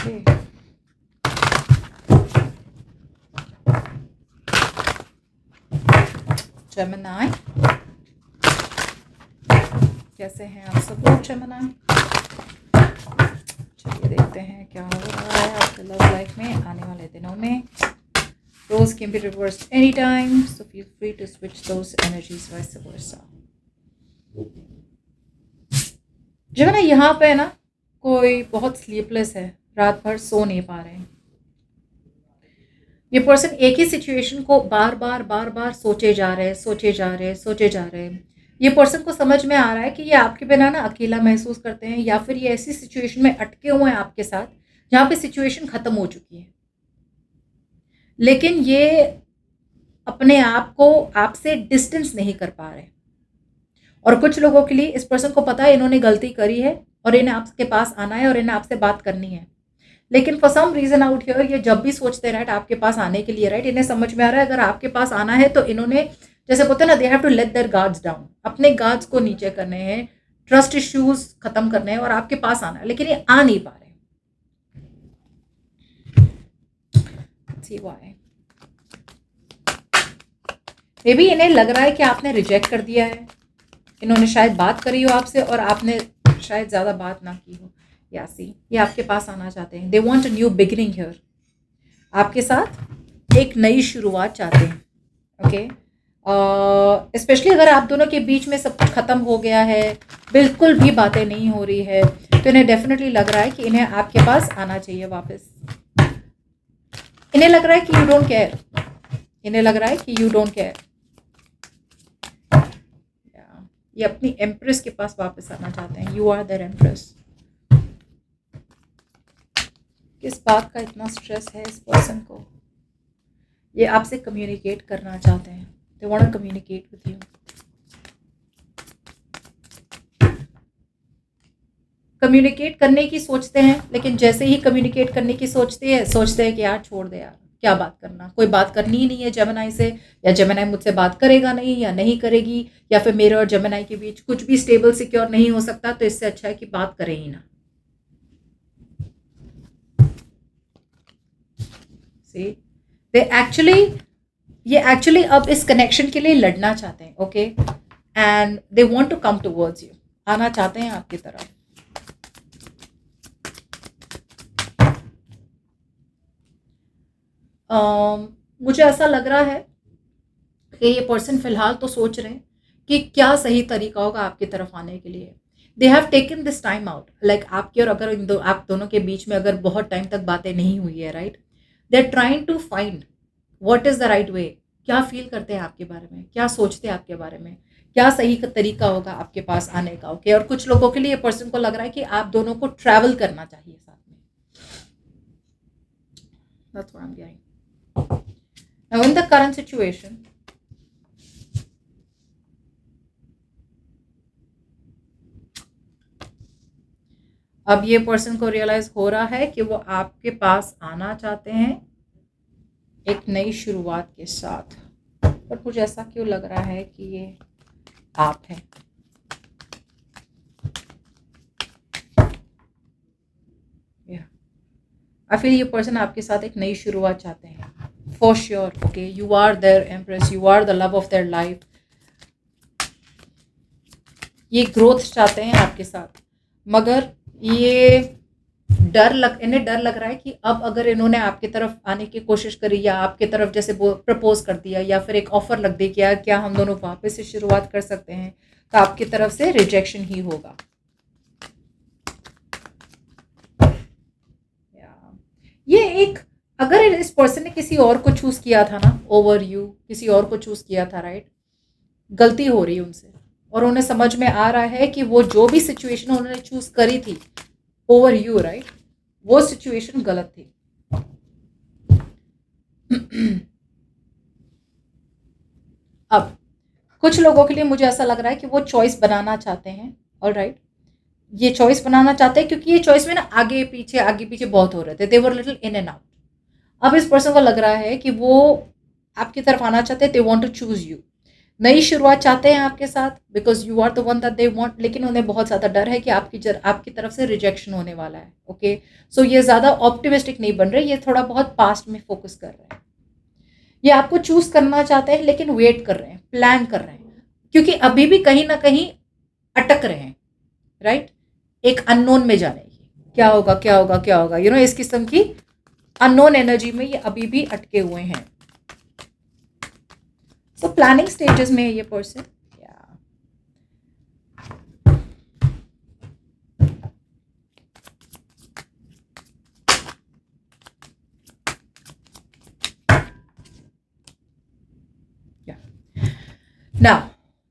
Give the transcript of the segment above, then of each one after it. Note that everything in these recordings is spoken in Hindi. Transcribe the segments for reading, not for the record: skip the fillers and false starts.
ओके, जेमिनी, कैसे हैं आप सब लोग जेमिनी? चलिए देखते हैं क्या हो रहा है आपके लव लाइफ में आने वाले दिनों में. Roles can be reversed anytime, so feel free to switch those energies vice versa. जो है ना यहाँ पे ना कोई बहुत स्लीपलेस है, रात भर सो नहीं पा रहे हैं. ये पर्सन एक ही सिचुएशन को बार बार बार बार सोचे जा रहे हैं, सोचे जा रहे हैं, सोचे जा रहे हैं. ये पर्सन को समझ में आ रहा है कि ये आपके बिना ना अकेला महसूस करते हैं, या फिर ये ऐसी सिचुएशन में अटके हुए हैं आपके साथ जहाँ पे सिचुएशन खत्म हो चुकी है, लेकिन ये अपने आप को आपसे डिस्टेंस नहीं कर पा रहे. और कुछ लोगों के लिए इस पर्सन को पता है इन्होंने गलती करी है और इन्हें आपके पास आना है और इन्हें आपसे बात करनी है, लेकिन for some reason out here ये जब भी सोचते हैं राइट आपके पास आने के लिए, राइट, इन्हें समझ में आ रहा है अगर आपके पास आना है तो इन्होंने, जैसे बोलते हैं ना, they have to let their guards down, अपने गार्ड्स को नीचे करने हैं, ट्रस्ट इश्यूज खत्म करने हैं और आपके पास आना है, लेकिन ये आ नहीं पा रहे. सी व्हाई. मे बी इन्हें लग रहा है कि आपने रिजेक्ट कर दिया है, इन्होंने शायद बात करी हो आपसे और आपने शायद ज़्यादा बात ना की हो. या सी, ये आपके पास आना चाहते हैं. They want a new beginning here, आपके साथ एक नई शुरुआत चाहते हैं. ओके, स्पेशली अगर आप दोनों के बीच में सब कुछ ख़त्म हो गया है, बिल्कुल भी बातें नहीं हो रही है, तो इन्हें डेफिनेटली लग रहा है कि इन्हें आपके पास आना चाहिए वापस. इन्हें लग रहा है कि यू डोंट केयर, इन्हें लग रहा है कि यू डोंट केयर. ये अपनी एम्प्रेस के पास वापस आना चाहते हैं. You are their empress. किस बात का इतना स्ट्रेस है इस पर्सन को? ये आपसे कम्युनिकेट करना चाहते हैं. They want to communicate with you. Communicate करने की सोचते हैं, लेकिन जैसे ही कम्युनिकेट करने की सोचते हैं कि यार छोड़ दे यार, क्या बात करना, कोई बात करनी ही नहीं है जेमिनी से, या जेमिनी मुझसे बात करेगा नहीं या नहीं करेगी, या फिर मेरे और जेमिनी के बीच कुछ भी स्टेबल सिक्योर नहीं हो सकता, तो इससे अच्छा है कि बात करें ही ना. See, ये एक्चुअली अब इस कनेक्शन के लिए लड़ना चाहते हैं. Okay, and they want to come towards you, आना चाहते हैं आपकी तरफ. मुझे ऐसा लग रहा है कि ये पर्सन फिलहाल तो सोच रहे हैं कि क्या सही तरीका होगा आपकी तरफ आने के लिए. They have taken this time out, like आपकी और अगर आप दोनों के बीच में अगर बहुत टाइम तक बातें नहीं हुई है, right, they are trying to find what is the right way. क्या फील करते हैं आपके बारे में, क्या सोचते हैं आपके बारे में, क्या सही तरीका होगा आपके पास आने का. ओके, और कुछ लोगों के लिए पर्सन को लग रहा है कि आप दोनों को ट्रैवल करना चाहिए साथ में. That's what I'm getting. Now in the current situation, अब ये पर्सन को रियलाइज हो रहा है कि वो आपके पास आना चाहते हैं एक नई शुरुआत के साथ. पर मुझे ऐसा क्यों लग रहा है कि ये आप हैं. आई फील ये पर्सन आपके साथ एक नई शुरुआत चाहते हैं for sure. Okay, you are their empress, you are the love of their life. ये ग्रोथ चाहते हैं आपके साथ, मगर ये इन्हें डर लग रहा है कि अब अगर इन्होंने आपकी तरफ आने की कोशिश करी या आपकी तरफ जैसे प्रपोज कर दिया या फिर एक ऑफर लग दे किया क्या हम दोनों वापस से शुरुआत कर सकते हैं, तो आपकी तरफ से रिजेक्शन ही होगा. ये एक, अगर इस पर्सन ने किसी और को चूज किया था ना ओवर यू, किसी और को चूज किया था, राइट, गलती हो रही है उनसे और उन्हें समझ में आ रहा है कि वो जो भी सिचुएशन उन्होंने चूज करी थी ओवर यू, राइट, वो सिचुएशन गलत थी. अब कुछ लोगों के लिए मुझे ऐसा लग रहा है कि वो चॉइस बनाना चाहते हैं. ऑलराइट, ये चॉइस बनाना चाहते हैं क्योंकि ये चॉइस में ना आगे पीछे बहुत हो रहे थे. They were little in and out. अब इस पर्सन को लग रहा है कि वो आपकी तरफ आना चाहते हैं. They want to choose you. नई शुरुआत चाहते हैं आपके साथ because you are the one that they want, लेकिन उन्हें बहुत ज़्यादा डर है कि आपकी तरफ से रिजेक्शन होने वाला है। ओके, सो ये ज़्यादा ऑप्टिमिस्टिक नहीं बन रहे, ये थोड़ा बहुत पास्ट में फोकस कर रहे हैं। ये आपको चूज करना चाहते हैं लेकिन वेट कर रहे हैं, प्लान कर रहे हैं, क्योंकि अभी भी कहीं ना कहीं अटक रहे हैं, राइट? एक अननोन में जाने की, क्या होगा क्या होगा क्या होगा, इस किस्म की अननोन एनर्जी में ये अभी भी अटके हुए हैं। सो प्लानिंग स्टेजेस में है ये person.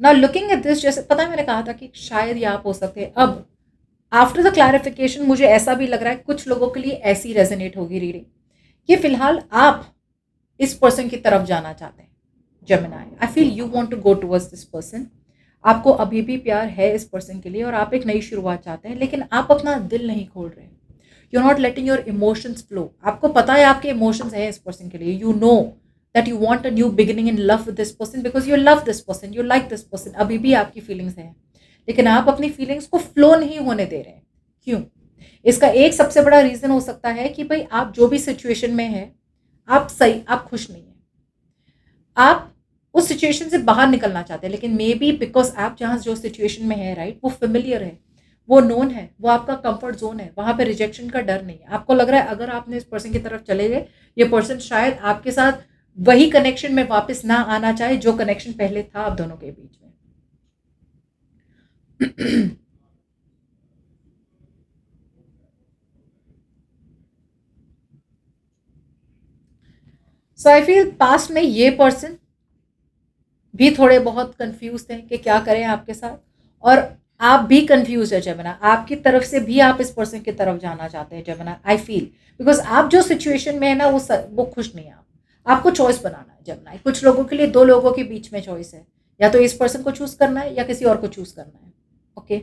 Now looking at this, जैसे पता है मैंने कहा था कि शायद ये आप हो सकते हैं। अब आफ्टर द क्लैरिफिकेशन मुझे ऐसा भी लग रहा है कुछ लोगों के लिए ऐसी रेजोनेट होगी रीडिंग कि फिलहाल आप इस पर्सन की तरफ जाना चाहते हैं। Gemini, I feel you want to go towards this person. आपको अभी भी प्यार है इस पर्सन के लिए और आप एक नई शुरुआत चाहते हैं, लेकिन आप अपना दिल नहीं खोल रहे। You are not letting your emotions flow. आपको पता है आपके इमोशंस हैं इस पर्सन के लिए, you know that you want a new beginning in love with this person because you love this person, you like this person। अभी भी आपकी फीलिंग्स हैं, लेकिन आप अपनी फीलिंग्स को फ्लो नहीं होने दे रहे हैं। क्यों? इसका एक सबसे बड़ा रीजन हो सकता है कि भाई आप जो भी सिचुएशन में हैं, आप खुश नहीं हैं। आप उस सिचुएशन से बाहर निकलना चाहते हैं, लेकिन मे बी बिकॉज आप जहाँ जो सिचुएशन में है, राइट, वो फेमिलियर है, वो नोन है, वो आपका कंफर्ट जोन है, वहां पे रिजेक्शन का डर नहीं है। आपको लग रहा है अगर आपने इस पर्सन की तरफ चले गए, ये पर्सन शायद आपके साथ वही कनेक्शन में वापस ना आना चाहे जो कनेक्शन पहले था आप दोनों के बीच में। सो आई फील पास्ट में ये पर्सन भी थोड़े बहुत कंफ्यूज थे कि क्या करें आपके साथ, और आप भी कंफ्यूज है जेमिनी। आपकी तरफ से भी आप इस पर्सन की तरफ जाना चाहते हैं जेमिनी, आई फील, बिकॉज आप जो सिचुएशन में है ना वो खुश नहीं है। आपको चॉइस बनाना है जेमिनी। कुछ लोगों के लिए दो लोगों के बीच में चॉइस है, या तो इस पर्सन को चूज करना है या किसी और को चूज करना है। ओके,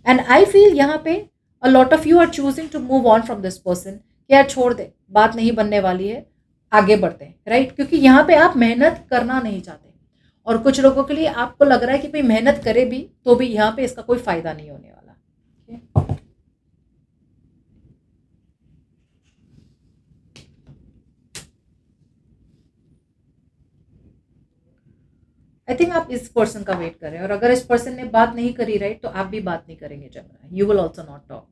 एंड आई फील यहाँ पे a lot of you are choosing to move on from this person. यार छोड़ दे, बात नहीं बनने वाली है, आगे बढ़ते हैं, राइट? क्योंकि यहाँ पे आप मेहनत करना नहीं चाहते, और कुछ लोगों के लिए आपको लग रहा है कि भाई मेहनत करे भी तो भी यहाँ पे इसका कोई फायदा नहीं होने वाला। आई थिंक आप इस पर्सन का वेट कर रहे हैं, और अगर इस पर्सन ने बात नहीं करी, राइट, तो आप भी बात नहीं करेंगे Gemini. You will also not talk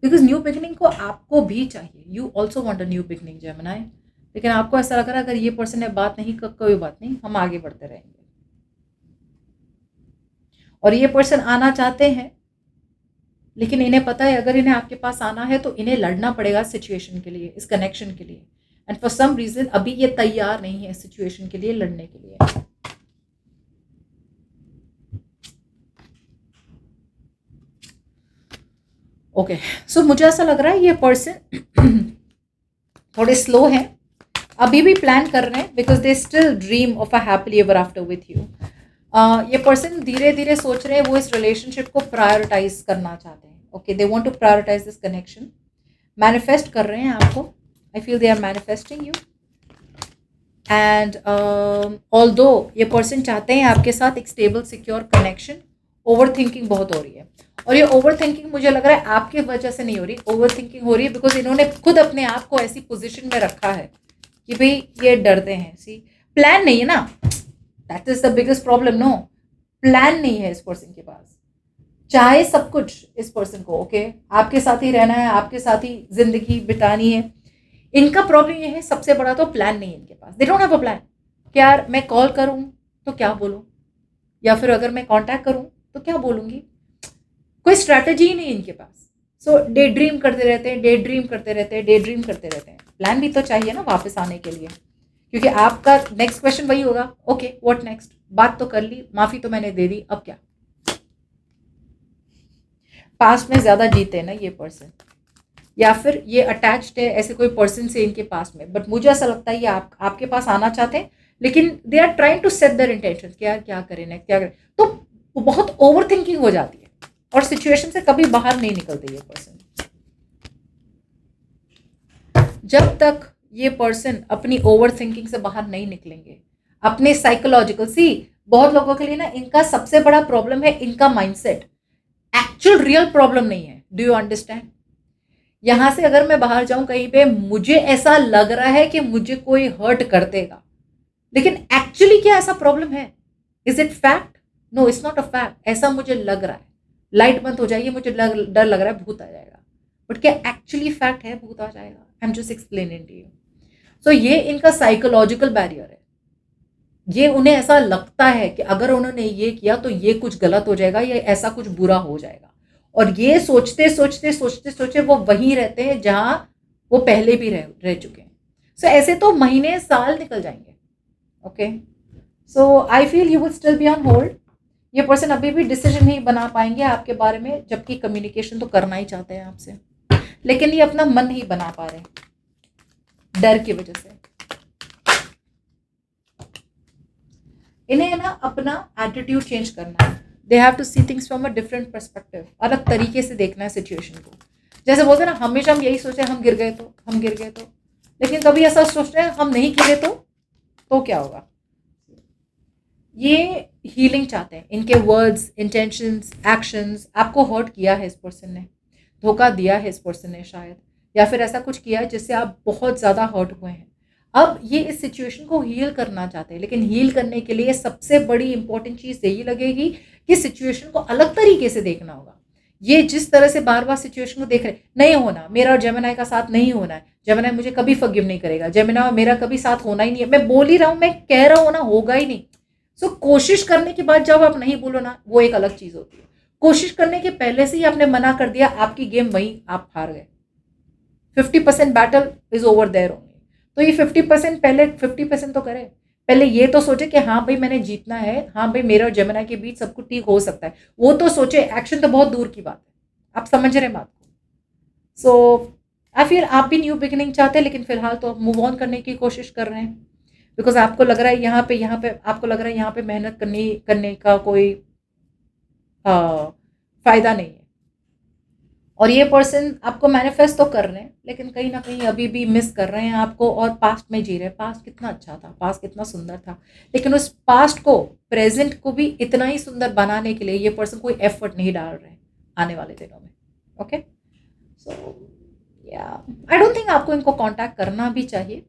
because new beginning को आपको भी चाहिए। You also want a new beginning Gemini, लेकिन आपको ऐसा लग रहा है अगर ये पर्सन ने बात नहीं कर, कोई बात नहीं, हम आगे बढ़ते रहेंगे। और ये पर्सन आना चाहते हैं, लेकिन इन्हें पता है अगर इन्हें आपके पास आना है तो इन्हें लड़ना पड़ेगा सिचुएशन के लिए, इस कनेक्शन के लिए, एंड फॉर सम रीजन अभी ये तैयार नहीं है सिचुएशन के लिए लड़ने के लिए। ओके, सो मुझे ऐसा लग रहा है ये पर्सन थोड़े स्लो हैं, अभी भी प्लान कर रहे हैं because they still dream of a happily ever after with you. ये पर्सन धीरे धीरे सोच रहे हैं, वो इस रिलेशनशिप को प्रायोरिटाइज करना चाहते हैं। Okay, they want to prioritise this connection, manifest कर रहे हैं आपको। I feel they are manifesting you, and although ये पर्सन चाहते हैं आपके साथ एक stable secure connection. Overthinking बहुत हो रही है, और ये ओवर थिंकिंग मुझे लग रहा है आपकी वजह से नहीं हो रही, ओवर थिंकिंग हो रही है बिकॉज इन्होंने खुद अपने आप को ऐसी पोजीशन में रखा है कि भाई ये डरते हैं। सी, प्लान नहीं है ना, that is the biggest problem. No plan नहीं है इस पर्सन के पास, चाहे सब कुछ इस पर्सन को, ओके, आपके साथ ही रहना है, आपके साथ ही जिंदगी बितानी है। इनका प्रॉब्लम ये है सबसे बड़ा, तो प्लान नहीं है इनके पास। They don't have a plan कि यार मैं कॉल करूं तो क्या बोलूं, या फिर अगर मैं कांटेक्ट करूं तो क्या बोलूंगी, कोई स्ट्रैटेजी ही नहीं इनके पास। सो डे ड्रीम करते रहते हैं, डे ड्रीम करते रहते हैं, डे ड्रीम करते रहते हैं। प्लान भी तो चाहिए ना वापस आने के लिए, क्योंकि आपका नेक्स्ट क्वेश्चन वही होगा, ओके व्हाट नेक्स्ट, बात तो कर ली, माफी तो मैंने दे दी, अब क्या? पास्ट में ज्यादा जीते ना ये पर्सन, या फिर ये अटैच्ड है ऐसे कोई पर्सन से इनके पास में, बट मुझे ऐसा लगता है ये आपके पास आना चाहते हैं, लेकिन they are trying to set their intention कि यार क्या करें नेक्स्ट, क्या करें, तो वो बहुत ओवर थिंकिंग हो जाती है और सिचुएशन से कभी बाहर नहीं निकलते ये पर्सन। जब तक ये पर्सन अपनी ओवर थिंकिंग से बाहर नहीं निकलेंगे, अपने साइकोलॉजिकल सी बहुत लोगों के लिए ना इनका सबसे बड़ा प्रॉब्लम है इनका माइंडसेट, एक्चुअल रियल प्रॉब्लम नहीं है। Do you understand? यहां से अगर मैं बाहर जाऊं कहीं पे, मुझे ऐसा लग रहा है कि मुझे कोई हर्ट कर देगा, लेकिन एक्चुअली क्या ऐसा प्रॉब्लम है? Is it fact? No, it's not a fact. ऐसा मुझे लग रहा है, लाइट बंद हो जाइए, मुझे डर लग रहा है भूत आ जाएगा, बट क्या एक्चुअली फैक्ट है भूत आ जाएगा? I am just explaining to you. So ये इनका साइकोलॉजिकल बैरियर है। ये उन्हें ऐसा लगता है कि अगर उन्होंने ये किया तो ये कुछ गलत हो जाएगा या ऐसा कुछ बुरा हो जाएगा, और ये सोचते सोचते सोचते सोचते वो वहीं रहते हैं जहां वो पहले भी रह चुके हैं। सो ऐसे तो महीने साल निकल जाएंगे। Okay, so I feel you will still be on hold. ये पर्सन अभी भी डिसीजन नहीं बना पाएंगे आपके बारे में, जबकि कम्युनिकेशन तो करना ही चाहते हैं आपसे, लेकिन ये अपना मन नहीं बना पा रहे डर की वजह से। इन्हें ना अपना एटीट्यूड चेंज करना है। They have to see things from a different perspective, अलग तरीके से देखना है सिचुएशन को। जैसे बोलते हैं ना, हमेशा हम यही सोचे हम गिर गए तो, हम गिर गए तो, लेकिन कभी ऐसा सोचते हैं हम नहीं गिरे तो क्या होगा? ये हीलिंग चाहते हैं। इनके वर्ड्स, इंटेंशंस, एक्शंस, आपको हर्ट किया है इस पर्सन ने, धोखा दिया है इस पर्सन ने शायद, या फिर ऐसा कुछ किया है जिससे आप बहुत ज़्यादा हर्ट हुए हैं। अब ये इस सिचुएशन को हील करना चाहते हैं, लेकिन हील करने के लिए सबसे बड़ी इंपॉर्टेंट चीज़ यही लगेगी कि सिचुएशन को अलग तरीके से देखना होगा। ये जिस तरह से बार बार सिचुएशन को देख रहे, नहीं होना, मेरा और जेमिनाई का साथ नहीं होना है, जेमिनाई मुझे कभी फॉरगिव नहीं करेगा, जेमिनाई मेरा कभी साथ होना ही नहीं है, मैं बोल ही रहा हूँ, मैं कह रहा हूँ ना, होगा ही नहीं। सो कोशिश करने के बाद जब आप नहीं बोलो ना, वो एक अलग चीज़ होती है। कोशिश करने के पहले से ही आपने मना कर दिया, आपकी गेम वहीं आप हार गए। 50% battle is over there only. तो ये 50% पहले 50% तो करे। पहले ये तो सोचे कि हाँ भाई मैंने जीतना है, हाँ भाई मेरा और जेमिनाई के बीच सब कुछ ठीक हो सकता है, वो तो सोचे। एक्शन तो बहुत दूर की बात है। आप समझ रहे हैं बात को? सो आई फील आप भी न्यू बिगिनिंग चाहते हैं, लेकिन फिलहाल तो मूव ऑन करने की कोशिश कर रहे हैं, बिकॉज आपको लग रहा है यहाँ पे आपको लग रहा है यहाँ पे मेहनत करने का कोई फायदा नहीं है। और ये पर्सन आपको मैनिफेस्ट तो कर रहे हैं, लेकिन कहीं ना कहीं अभी भी मिस कर रहे हैं आपको, और पास्ट में जी रहे हैं। पास्ट कितना अच्छा था, पास्ट कितना सुंदर था, लेकिन उस पास्ट को, प्रेजेंट को भी इतना ही सुंदर बनाने के लिए ये पर्सन कोई एफर्ट नहीं डाल रहे हैं आने वाले दिनों में। ओके, सो या आई डोंट थिंक आपको इनको कांटेक्ट करना भी चाहिए,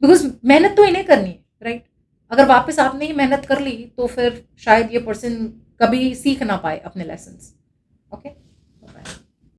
बिकॉज मेहनत तो इन्हें करनी है, राइट? अगर वापस आपने ही मेहनत कर ली तो फिर शायद ये पर्सन कभी सीख ना पाए अपने लेसन्स। ओके।